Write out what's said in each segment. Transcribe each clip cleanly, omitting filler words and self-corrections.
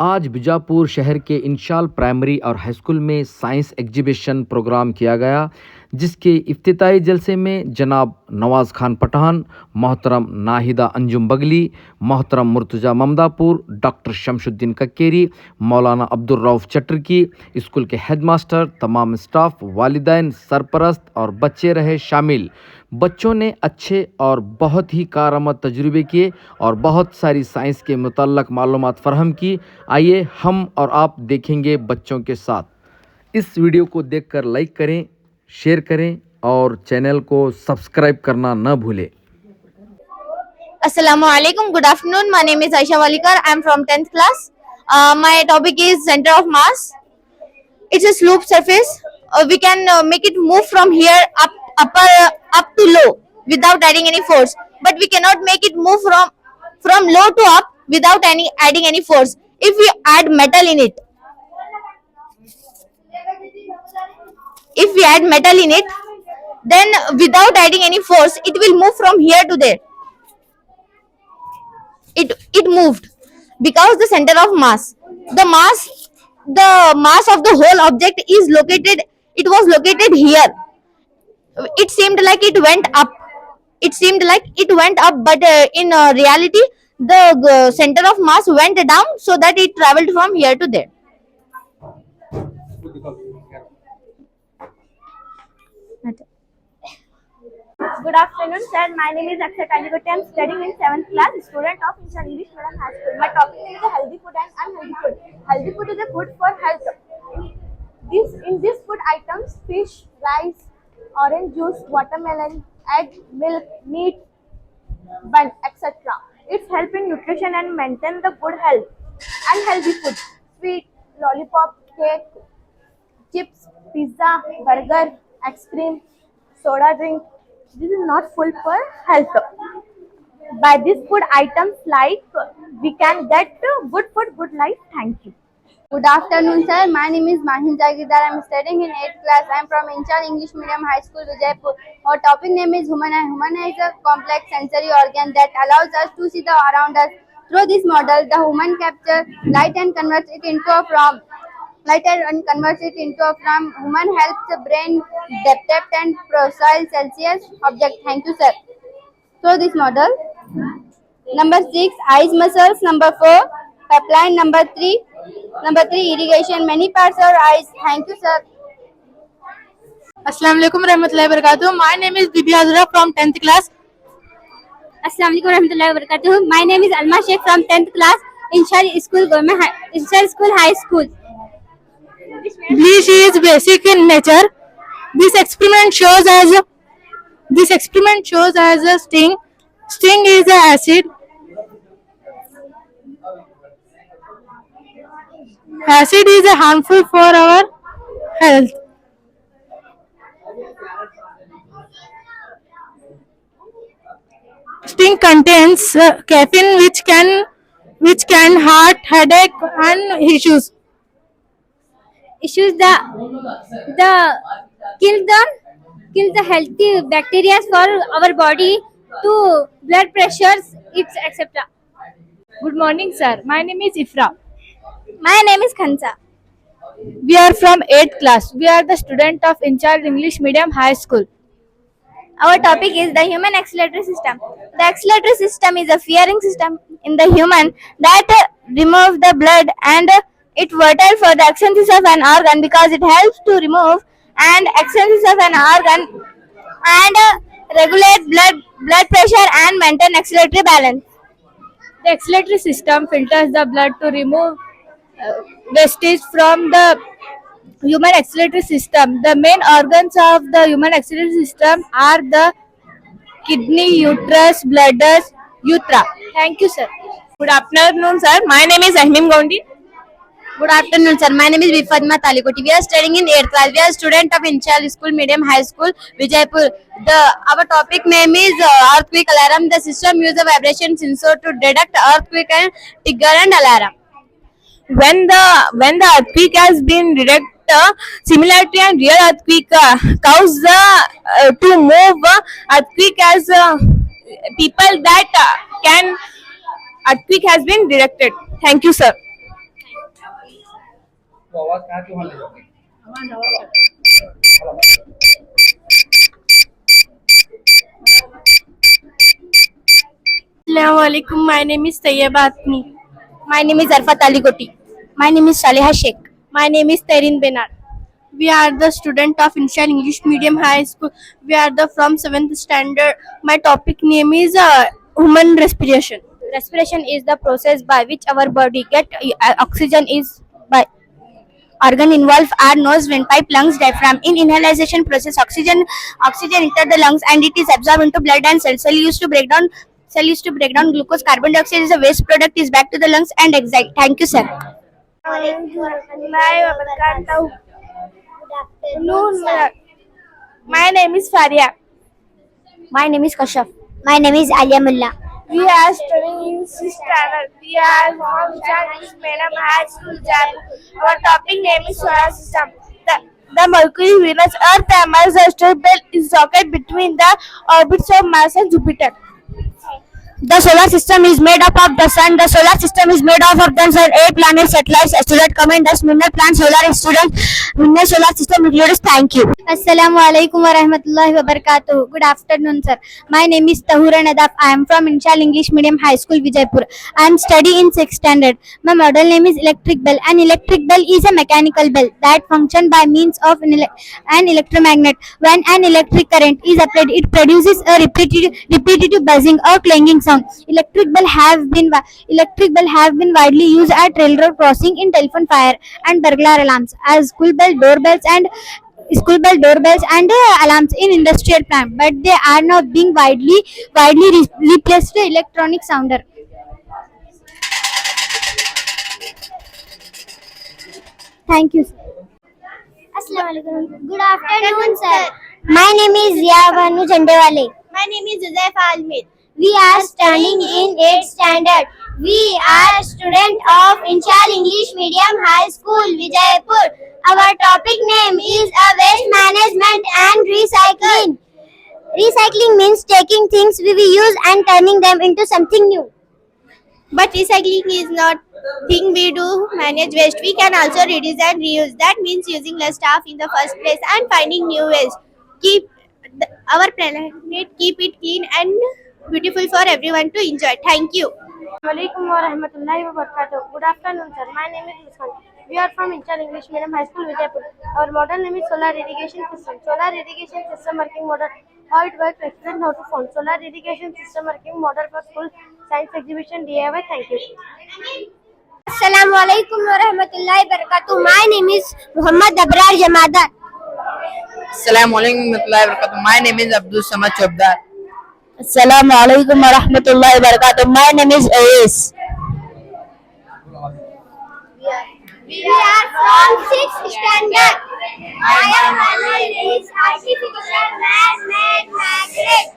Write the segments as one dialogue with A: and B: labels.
A: आज बीजापुर शहर के इंशाल प्राइमरी और हाई स्कूल में साइंस एग्जीबिशन प्रोग्राम किया गया, जिसके इफ्तिताई जलसे में जनाब नवाज़ खान पठान, मोहतरम नाहिदा अंजुम बगली, मोहतरम मुर्तज़ा ममदापुर, डॉक्टर शमशुद्दीन कक्केरी, मौलाना अब्दुल रऊफ़ चटर्की, स्कूल के हेडमास्टर, तमाम स्टाफ, वालिदैन, सरपरस्त और बच्चे रहे शामिल। बच्चों ने अच्छे और बहुत ही कारआमद तजुर्बे किए और बहुत सारी साइंस के मुतल्लक मालूमात फ़राहम की। आइए हम और आप देखेंगे बच्चों के साथ। इस वीडियो को देखकर लाइक करें, शेयर करें और चैनल को सब्सक्राइब करना न भूलें।
B: Assalamualaikum. Good afternoon. My name is Aisha Walikar. I am from 10th class. My topic is center of mass. It's a slope surface. We can make it move from here up to low without adding any force. But we cannot make it move from low to up without adding any force. If we add metal in it, then without adding any force, it will move from here to there. It moved because the center of mass, the mass of the whole object it was located here. It seemed like it went up, but in reality the center of mass went down, so that it traveled from here to there.
C: Good afternoon, sir. My name is Akshay Kalikoti. I am studying in 7th class, student of English Medium High School. My topic is healthy food and unhealthy food. Healthy food is a food for health. In this food items, fish, rice, orange juice, watermelon, egg, milk, meat, bun, etc. It's help in nutrition and maintain the good health. Unhealthy food, sweet, lollipop, cake, chips, pizza, burger, ice cream, soda drink. This is not full for health. By these food items, like we can get good food, good life. Thank you.
D: Good afternoon, sir. My name is Mahin Jagidar. I am studying in 8th class. I am from Inchal English Medium High School, Vijaypur. Our topic name is Humana. Humana is a complex sensory organ that allows us to see the around us. Through this model, the human captures light and converts it into a form. Human helps the brain detect and process Celsius object. Thank you, sir. So this model. Number 6, eyes muscles. Number 4, pipeline. Number 3, irrigation. Many parts are eyes. Thank you, sir.
E: Assalamualaikum warahmatullahi wabarakatuh. My name is Bibi Azra from 10th class.
F: Assalamualaikum warahmatullahi wabarakatuh. My name is Alma Sheikh from 10th class, Inshal School High School.
E: Bleach is basic in nature. This experiment shows as a sting. Sting is an acid. Acid is harmful for our health. Sting contains caffeine, which can heart, headache, and issues.
F: The kill the healthy bacteria for our body, to blood pressures, it's etc.
E: Good morning, sir. My name is Ifra.
F: My name is Khansa.
E: We are from 8th class. We are the student of Incharge English Medium High School.
F: Our topic is the human accelerator system. The accelerator system is a firing system in the human that removes the blood, and it's vital for the extension of an organ, because it helps to remove and extension of an organ and regulate blood pressure and maintain accelerator balance.
E: The accelerator system filters the blood to remove wastage from the human accelerator system. The main organs of the human accelerator system are the kidney, uterus, bladders, urethra. Thank you, sir.
C: Good afternoon, sir. My name is Ahmim Gaundi.
B: Good afternoon, sir. My name is Bifatma Talikoti. We are studying in 8th class. We are student of Inchal School Medium High School, Vijaypur. Our topic name is earthquake alarm. The system uses a vibration sensor to detect earthquake and trigger an alarm.
C: When the earthquake has been detected, similarity and real earthquake cause to move earthquake as people that can earthquake has been detected. Thank you, sir. Assalamualaikum. My name is Tayyaba Atmi.
B: My name is Arfat Ali Goti.
F: My name is Saleha Sheikh.
C: My name is Terin Benar. We are the student of Inshal English Medium High School. We are the from 7th standard. My topic name is human respiration.
F: Respiration is the process by which our body get oxygen is by organ involved are nose, windpipe, lungs, diaphragm. In inhalation process, oxygen enter the lungs and it is absorbed into blood and cell used to break down glucose. Carbon dioxide is a waste product is back to the lungs and exit. Thank you, sir.
C: My name is Faria.
F: My name is Kashaf. My name is Alia Mullah.
C: We are studying in 6th standard. We are from English Medium High School, Jaipur. Our topic name is solar system. The Mercury, Venus, Earth, and Mars asteroid belt is located between the orbits of Mars and Jupiter.
F: The solar system is made up of the sun. The solar system is made up of the sun, 8 planets, satellites, asteroid, comet, dust, mineral, plants, solar student, mineral solar system includes. Thank you. Assalamu alaikum wa rahmatullahi wa barakatuh. Good afternoon, sir. My name is Tahura Nadaf. I am from Inshal English Medium High School, Vijaypur. I am studying in 6th standard. My model name is electric bell. An electric bell is a mechanical bell that functions by means of an electromagnet. When an electric current is applied, it produces a repetitive buzzing or clanging sound. Electric bell have been widely used at railroad crossing, in telephone fire and burglar alarms, as school bell doorbells and alarms in industrial plant. But they are now being widely replaced by electronic sounder. Thank you, sir. Assalamualaikum. Good afternoon, sir. My name is Zia Banu Jandewale.
B: My name is Zuzaifa Almir.
F: We are studying in 8th standard. We are student of Inshal English Medium High School, Vijaypur. Our topic name is waste management and recycling. Recycling means taking things we use and turning them into something new.
B: But recycling is not thing we do manage waste. We can also reduce and reuse. That means using less stuff in the first place and finding new ways. Keep our planet, keep it clean and beautiful for everyone to enjoy. Thank you.
C: Assalamualaikum warahmatullahi wabarakatuh. Good afternoon, sir. My name is Muskan. We are from Inshal English Medium High School, Vijaypur. Our model name is solar irrigation system. Solar irrigation system working model. How it works, explain how to phone. Solar irrigation system working model for school science exhibition DIY. Thank you.
F: Assalamualaikum warahmatullahi wabarakatuh. My name is Muhammad Abrar Jamadar.
G: Assalamualaikum warahmatullahi wabarakatuh. My name is Abdul Samad Chobdar.
F: Assalamualaikum warahmatullahi wabarakatuh. My name is Ayes. We are from 6th standard. My name is artificial man-made magnet.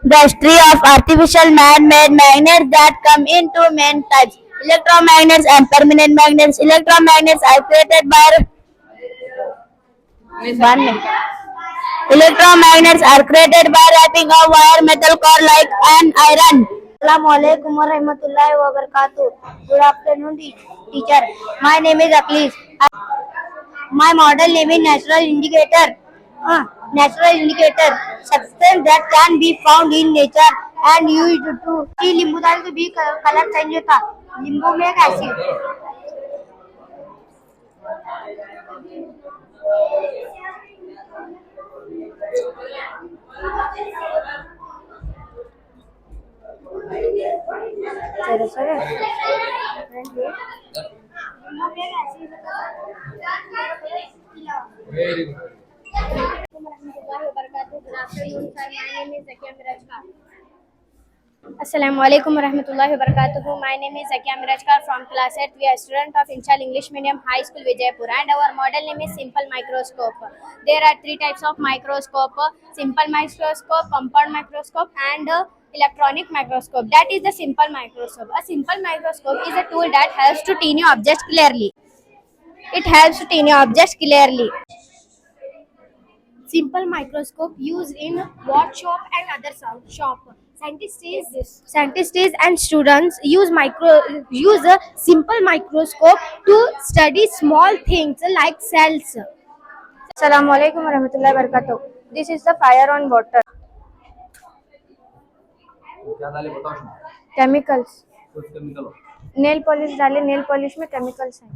F: The history of artificial man-made magnets that come in two main types: electromagnets and permanent magnets. Electromagnets are created by wrapping a wire metal core like an iron. Assalamualaikum warahmatullahi wabarakatuh. Good afternoon, teacher. My name is Aklis. My model name is natural indicator. Substance that can be found in nature and used to नींबू डाल के भी colour change होता. नींबू में एक acid.
A: Very good.
F: Assalamualaikum warahmatullahi wabarakatuh. My name is Zakia Mirajkar from class 8. We are student of Inshal English Medium High School, Vijaypur, and our model name is simple microscope. There are three types of microscope: simple microscope, compound microscope, and electronic microscope. That is the simple microscope. A simple microscope is a tool that helps to tiny objects clearly. It helps to tiny objects clearly. Simple microscope used in watch shop and other shop.
C: Scientists and students use a simple microscope to study small things like cells. Assalamu alaikum warahmatullahi wabarakatuh. This is the fire on water. Chemicals. Nail polish डाले, nail polish में chemicals हैं।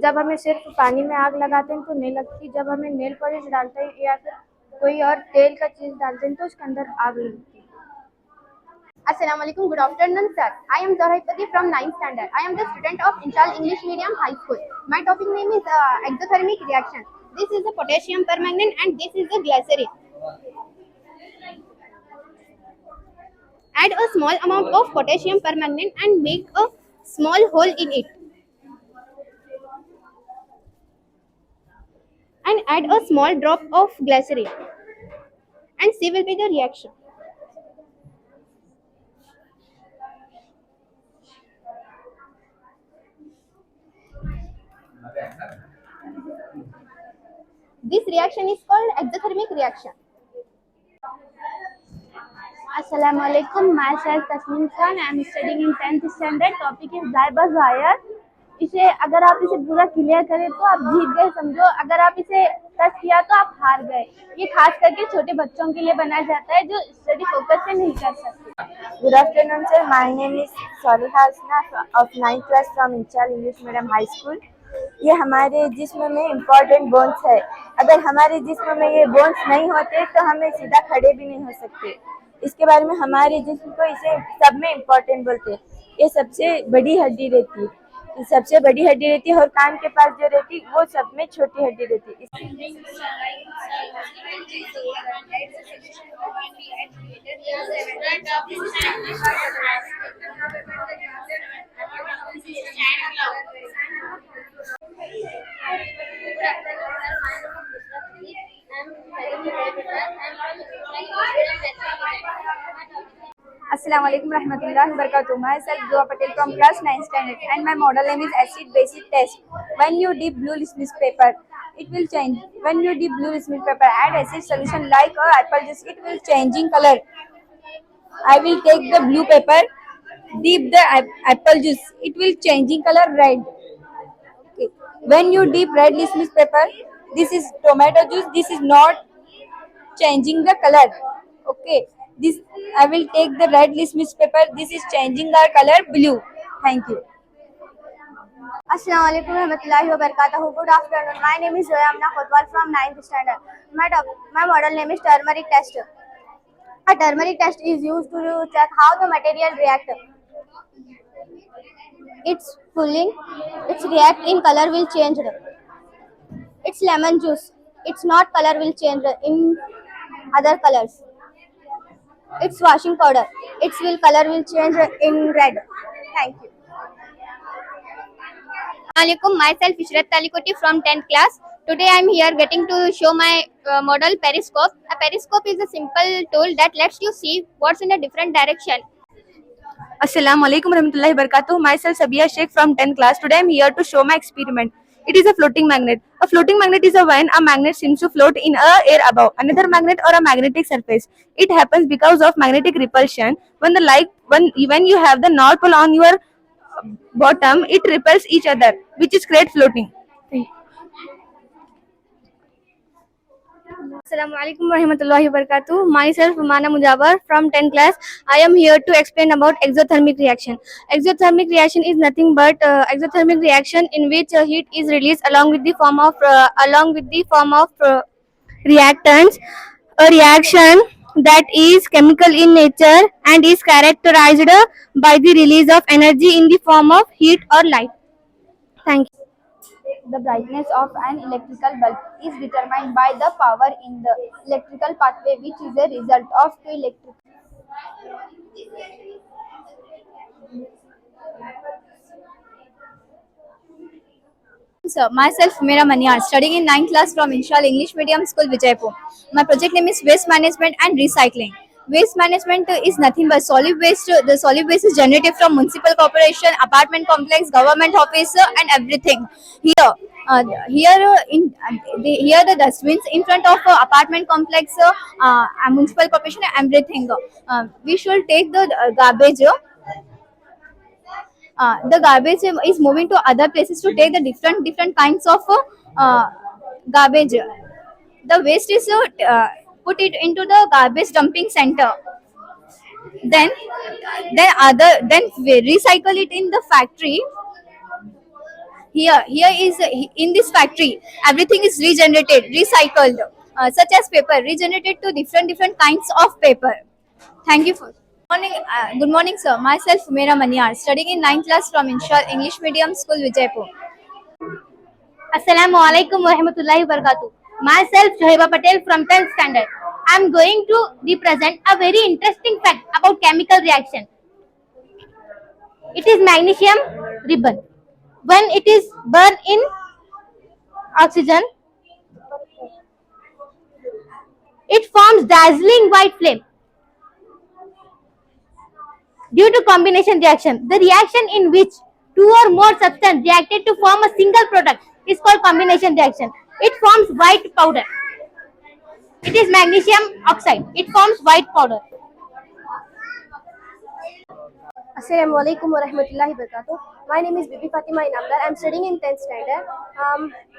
C: जब हमें सिर्फ पानी में आग लगाते हैं तो नहीं लगती, जब हमें नेल पॉलिश डालते हैं या फिर कोई और तेल का चीज डालते हैं तो उसके अंदर आग लगती है।
D: Assalamu alaikum. Good afternoon, sir. I am Zohaipati from 9th standard. I am the student of Inchal English Medium High School. My topic name is exothermic reaction. This is a potassium permanganate and this is a glycerin. Add a small amount of potassium permanganate and make a small hole in it. And add a small drop of glycerin. And see will be the reaction. This reaction is called exothermic reaction.
C: Assalamu alaikum. Myself Tasmin Khan. I am studying in 10th standard. Topic is Dibus wire. इसे अगर आप इसे पूरा clear करें तो आप जीत गए समझो, अगर आप इसे टच किया तो आप हार गए। ये खास करके छोटे बच्चों के लिए बनाया जाता है जो स्टडी फोकस से नहीं कर सकते।
H: Good afternoon, sir. My name is Saliha Hasna of 9th class from Inchal English Medium High School. ये हमारे जिस्म में इम्पोर्टेंट बोन्स है। अगर हमारे जिस्म में ये बोन्स नहीं होते तो हमें सीधा खड़े भी नहीं हो सकते। इसके बारे में हमारे जिस्म को इसे सब में इम्पोर्टेंट बोलते हैं। ये सबसे बड़ी हड्डी रहती है, सबसे बड़ी हड्डी रहती है और कान के पास जो रहती है वो सब में छोटी हड्डी रहती है।
D: Assalamu alaikum warahmatullahi wabarakatuh. Myself Dua Patel from class 9th standard and my model name is acid basic test. When you dip blue litmus paper, it will change. When you dip blue litmus paper, add acid solution like or apple juice, it will changing color. I will take the blue paper, dip the apple juice, it will changing color red. Okay. When you dip red litmus paper, this is tomato juice, this is not changing the color. Okay. This I will take the red litmus paper, this is changing our color blue. Thank you.
C: Assalamu alaikum warahmatullahi wabarakatuh. Good afternoon. My name is Zoyamna Kotwal from 9th standard. My model name is turmeric test. A turmeric test is used to check how the material react. It's cooling, its react in color will change. It's lemon juice. It's not color will change in other colors. It's washing powder. Its color will change in red. Thank you.
B: Assalamualaikum. Myself Ishrat Talikoti from 10th class. Today I am here getting to show my model periscope. A periscope is a simple tool that lets you see what's in a different direction.
H: Assalamu alaikum warahmatullahi wabarakatuh. Myself Sabia Sheikh from 10th class. Today I am here to show my experiment. It is a floating magnet. A floating magnet is when a magnet seems to float in air above another magnet or a magnetic surface. It happens because of magnetic repulsion. When you have the North Pole on your bottom, it repels each other, which is create floating.
C: Assalamu alaikum warahmatullahi wabarakatuh. Myself Umana Mujabar from 10th class. I am here to explain about exothermic reaction. Exothermic reaction is nothing but exothermic reaction in which heat is released along with the form of reactants. A reaction that is chemical in nature and is characterized by the release of energy in the form of heat or light. Thank you.
D: The brightness of an electrical bulb is determined by the power in the electrical pathway, which is a result of two electric.
B: Sir, myself Meera Maniar, studying in 9th class from Inshal English Medium School, Vijaypur. My project name is Waste Management and Recycling. Waste management is nothing but solid waste. The solid waste is generated from municipal corporation, apartment complex, government office, and everything. Here,
D: Here the dustbins in front of apartment complex, municipal corporation, everything. We should take the garbage. The garbage is moving to other places to take the different kinds of garbage. The waste is put it into the garbage dumping center. Then then we recycle it in the factory. Here is in this factory everything is regenerated, recycled, such as paper regenerated to different kinds of paper. Thank you for morning. Good morning, sir. Myself Meera Maniyar, studying in 9th class from Inshal English Medium School, Vijaypur.
F: Assalamu alaikum wa rahmatullahi wa barakatuh. Myself Shoheba Patel from 10th standard. I am going to represent a very interesting fact about chemical reaction. It is magnesium ribbon. When it is burned in oxygen, it forms dazzling white flame. Due to combination reaction, the reaction in which two or more substances reacted to form a single product is called combination reaction. It forms white powder. It is magnesium oxide. It forms white powder.
C: Assalamu alaikum wa rahmatullahi wa barakatuh. My name is Bibi Fatima Inamdar. I am studying in 10th standard.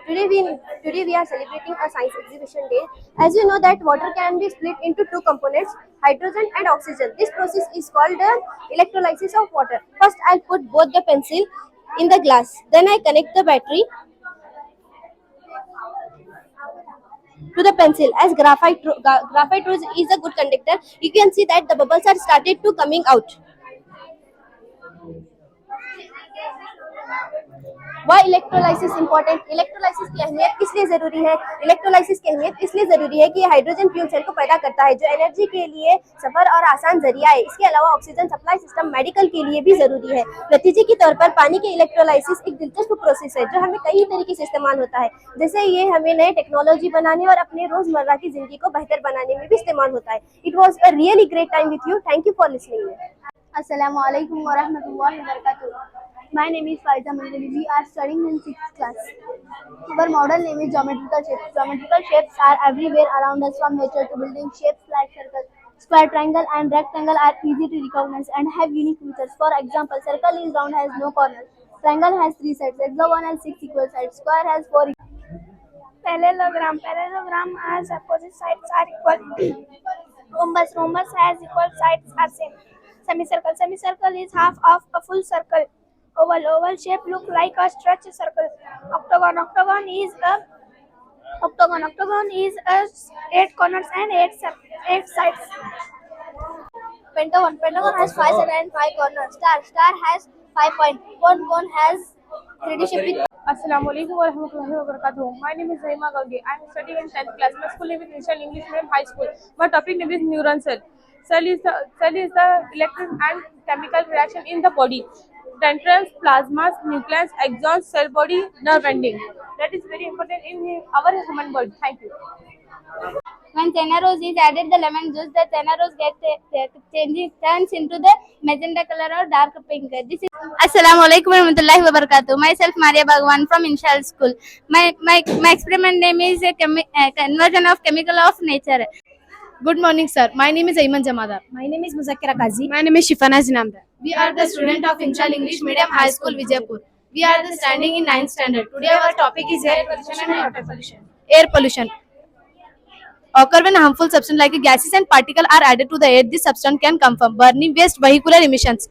C: Today we are celebrating a science exhibition day. As you know that water can be split into two components, hydrogen and oxygen. This process is called electrolysis of water. First I'll put both the pencil in the glass. Then I connect the battery to the pencil. As graphite is a good conductor, you can see that the bubbles are started to coming out. Why electrolysis important? Electrolysis की अहमियत इसलिए जरूरी है कि ये hydrogen fuel cell को पैदा करता है जो एनर्जी के लिए सफर और आसान जरिया है. इसके अलावा ऑक्सीजन सप्लाई सिस्टम मेडिकल के लिए भी जरूरी है. नतीजे के तौर पर पानी के इलेक्ट्रोलाइसिस एक दिलचस्प प्रोसेस है जो हमें कई तरीके से इस्तेमाल होता है. जैसे ये हमें नए टेक्नोलॉजी बनाने और अपने रोजमर्रा की जिंदगी को बेहतर बनाने में भी इस्तेमाल होता है. It was a really great time with you. Thank you for listening.
D: Assalamu alaikum wa rahmatullahi wa barakatuh. My name is Faiza Mandali. We are studying in 6th class. Our model name is geometrical shapes. Geometrical shapes are everywhere around us, from nature to building. Shapes like circle, square, triangle and rectangle are easy to recognize and have unique features. For example, circle is round, has no corners. Triangle has 3 sides. Hexagon has 6 equal sides. Square has 4
C: Parallelogram as opposite sides are equal. Rhombus has equal sides are same. Semicircle is half of a full circle. Oval shape look like a stretched circle. Octagon is a 8 corners and 8 sides.
D: Pentagon has 5 sides and 5 corners. Star has 5 points. Cone has 3D shape.
I: Assalamu alaikum wa rahmatullahi wa barakatuh. My name is Zaima Gauge. I am studying in 10th class. My school name is Inshal English Medium High School. My topic name is neuron cell. Cell is the electric and chemical reaction in the body. Dendrons, plasmas, nucleus, axons, cell body, nerve ending. That is very important in our human body. Thank you.
F: When Thenarose is added the lemon juice, the Thenarose turns into the magenta color or dark pink. This is Assalamu alaikum wa rahmatullahi wa barakatuh. Myself Maria Bhagwan from Inshal School. My experiment name is a conversion of chemical of nature.
E: Good morning, sir. My name is Ayman Jamadar.
C: My name is Muzakkira Qazi.
E: My name is Shifana Zinamdar. We are the student of Inshal English Medium High School, Vijaypur. We are the standing in 9th standard. Today our topic is air pollution and water pollution. Air pollution occur when harmful substances like gases and particles are added to the air. This substance can come from burning waste, vehicular emissions.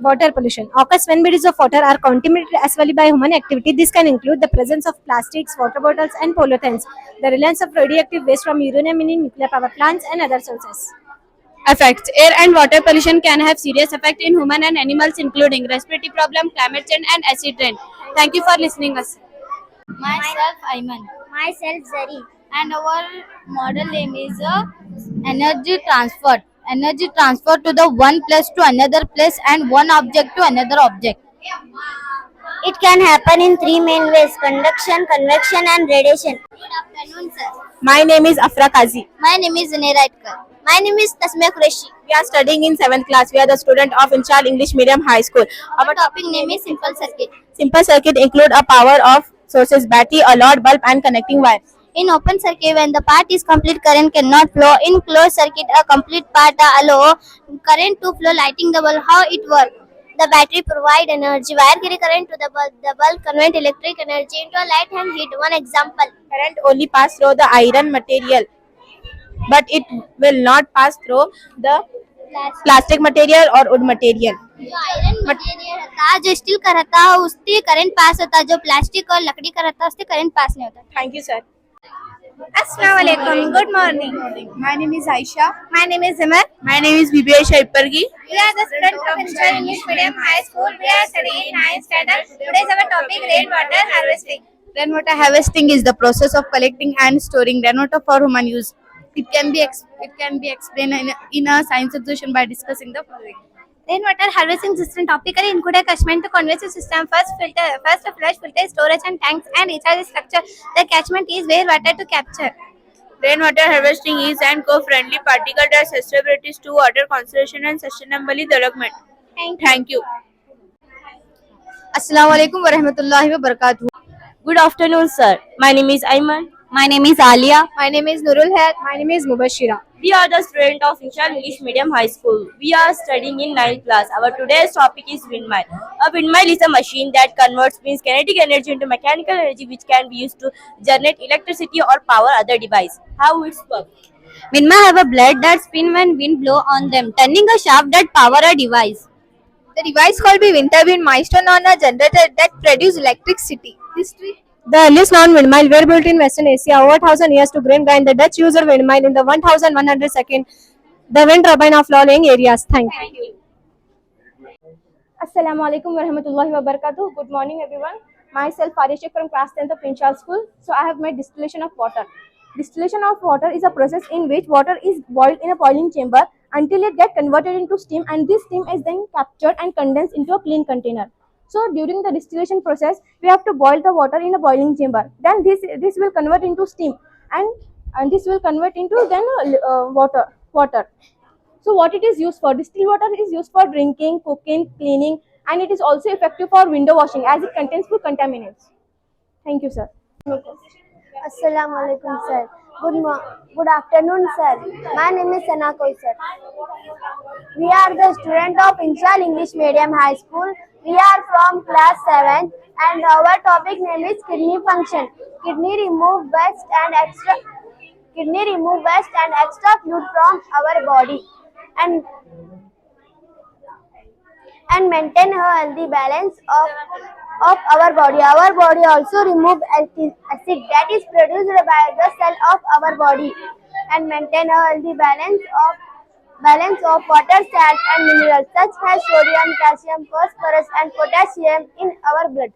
C: Water pollution occurs when bodies of water are contaminated as well by human activity. This can include the presence of plastics, water bottles and pollutants, the reliance of radioactive waste from uranium in nuclear power plants and other sources.
E: Effects. Air and water pollution can have serious effect in human and animals, including respiratory problem, climate change and acid rain. Thank you for listening us.
F: Myself Ayman.
C: Myself Zari.
F: And our model name is energy transfer. Energy transfer to the one place to another place and one object to another object.
C: It can happen in 3 main ways: conduction, convection and radiation.
F: Good afternoon, sir.
I: My name is Afra Qazi.
F: My name is Zunaira Itkar.
C: My name is Tasmia Qureshi.
I: We are studying in 7th class. We are the student of Inshal English Medium High School.
F: Our topic name is simple circuit.
I: Simple circuit include a power of
C: sources, battery, a load bulb, and connecting wire.
F: In open circuit, when the part is complete, current cannot flow. In closed circuit, a complete part allow current to flow, lighting the bulb. How it works? The battery provide energy. Wire carry current to the bulb. The bulb convert electric energy into a light and heat. One example.
C: Current only pass through the iron material, but it will not pass through the plastic material or wood material.
F: जो iron material रहता, जो steel का रहता है, उससे current pass होता है. जो प्लास्टिक और लकड़ी का रहता है, उससे करंट पास नहीं होता.
C: Thank you, sir.
F: अस्सलाम वालेकुम. Good morning.
C: My name is Aisha.
F: My name is Zimar.
C: My name is Bibi Aisha Ippargi.
F: We are the students of Institution English Medium High School. We are studying in 9th standard. Today is our topic rainwater harvesting.
C: Rainwater harvesting is the process of collecting and storing rainwater for human use. It can be explained in a science exhibition by discussing the following.
F: Rainwater harvesting system typically include a catchment to conveyance system, first a flush filter, storage and tanks, and recharge structure. The catchment is where water to capture.
C: Rainwater harvesting is an eco-friendly particle that sustainability to water conservation and sustainable development. Thank you.
D: Assalamu alaikum wa rahmatullahi wa barakatuh.
C: Good afternoon, sir. My name is Ayman.
F: My name is Alia.
D: My name is Nurul Hayat.
I: My name is Mubashira.
C: We are the student of Inshan English Medium High School. We are studying in 9th class. Our today's topic is windmill. A windmill is a machine that converts means kinetic energy into mechanical energy, which can be used to generate electricity or power other device. How it's work?
F: Windmill have a blade that spin when wind blow on them, turning a shaft that power a device.
D: The device called be wind turbine milestone on a generator that produce electricity. History.
I: The earliest known windmill were built in Western Asia over 1000 years to grain grind. The Dutch used windmill in the 1102nd, the wind turbine of flowing areas. Thank you. Assalamu alaikum wa rahmatullahi wa barakatuh. Good morning, everyone. Myself Farishik from class 10th of Pinchal School. So I have made distillation of water. Distillation of water is a process in which water is boiled in a boiling chamber until it gets converted into steam, and this steam is then captured and condensed into a clean container. So during the distillation process, we have to boil the water in a boiling chamber. Then this will convert into steam, and this will convert into then water. So what it is used for? Distilled water is used for drinking, cooking, cleaning, and it is also effective for window washing as it contains few contaminants. Thank you, sir.
D: Assalamu alaikum, sir. Good afternoon, sir. My name is Sana Koisar. We are the student of Inshal English Medium High School. We are from class 7th, and our topic name is kidney function. Kidney remove waste and extra fluid from our body and maintain a healthy balance of our body. Our body also remove acid that is produced by the cell of our body and maintain a healthy balance of water, salt and minerals such as sodium, calcium, phosphorus and potassium in our blood.